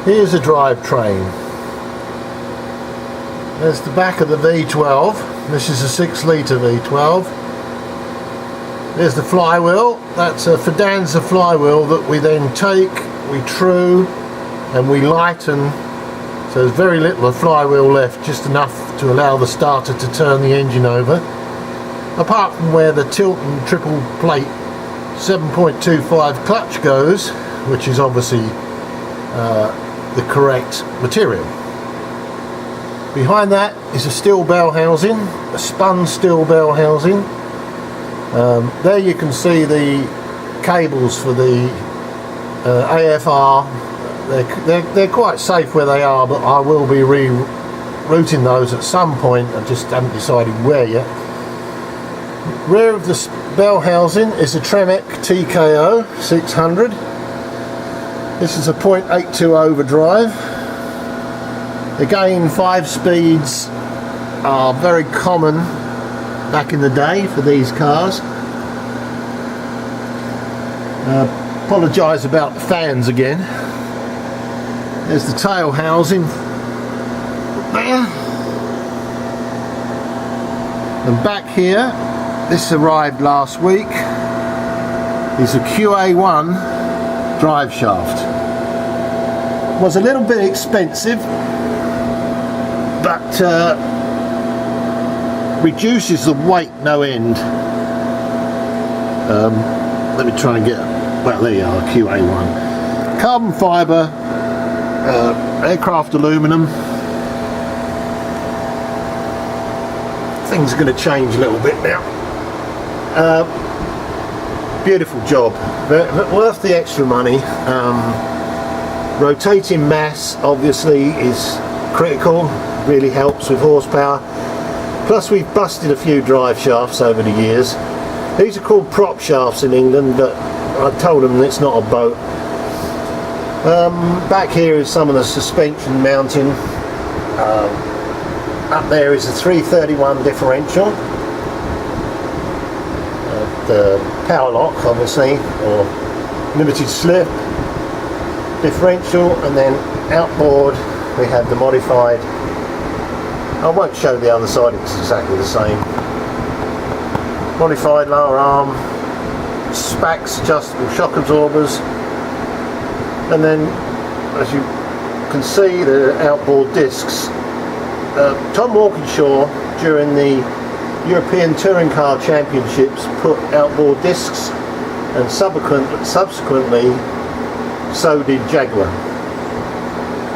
Here's a drivetrain. There's the back of the V12. This is a 6-litre V12. There's the flywheel. That's a Fidanza flywheel that we then take, we true, and we lighten. So there's very little of flywheel left, just enough to allow the starter to turn the engine over. Apart from where the tilt and triple plate 7.25 clutch goes, which is obviously the correct material. Behind that is a steel bell housing, a spun steel bell housing. There you can see the cables for the AFR. They're quite safe where they are, but I will be rerouting those at some point. I just haven't decided where yet. Rear of the bell housing is a Tremec TKO 600. This is a 0.82 overdrive. Again, 5 speeds are very common back in the day for these cars. Apologise about the fans again. There's the tail housing there. And back here, this arrived last week, is a QA1 drive shaft. Was a little bit expensive, but reduces the weight no end. Let me try and get, well, there you are, QA1. Carbon fibre, aircraft aluminium. Things are going to change a little bit now. Beautiful job, worth the extra money. Rotating mass obviously is critical, really helps with horsepower. Plus we've busted a few drive shafts over the years. These are called prop shafts in England, but I told them it's not a boat. Back here is some of the suspension mounting. Up there is a 331 differential. The power lock obviously, or limited slip differential, and then outboard we have the modified. I won't show the other side, it's exactly the same. Modified lower arm, SPAX adjustable shock absorbers, and then as you can see the outboard discs. Tom Walkinshaw during the European Touring Car Championships put outboard discs, and subsequently so did Jaguar.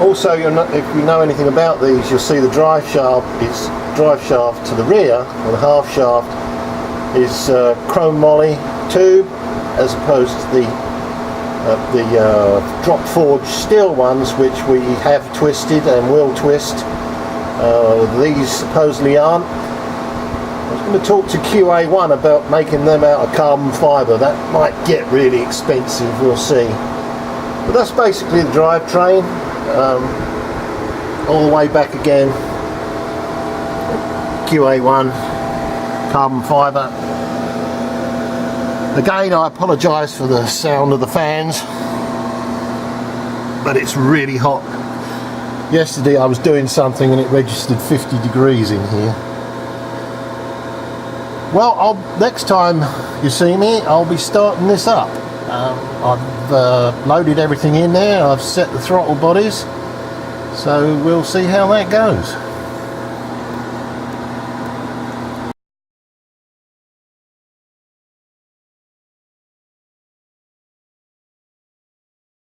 Also, if you know anything about these, you'll see the drive shaft. Its drive shaft to the rear, or the half shaft, is chrome moly tube, as opposed to the drop forged steel ones, which we have twisted and will twist. These supposedly aren't. I was going to talk to QA1 about making them out of carbon fibre. That might get really expensive, we'll see. But that's basically the drivetrain. All the way back again. QA1 carbon fibre. Again, I apologise for the sound of the fans, but it's really hot. Yesterday I was doing something and it registered 50 degrees in here. Well, next time you see me, I'll be starting this up. I've loaded everything in there, I've set the throttle bodies, so we'll see how that goes.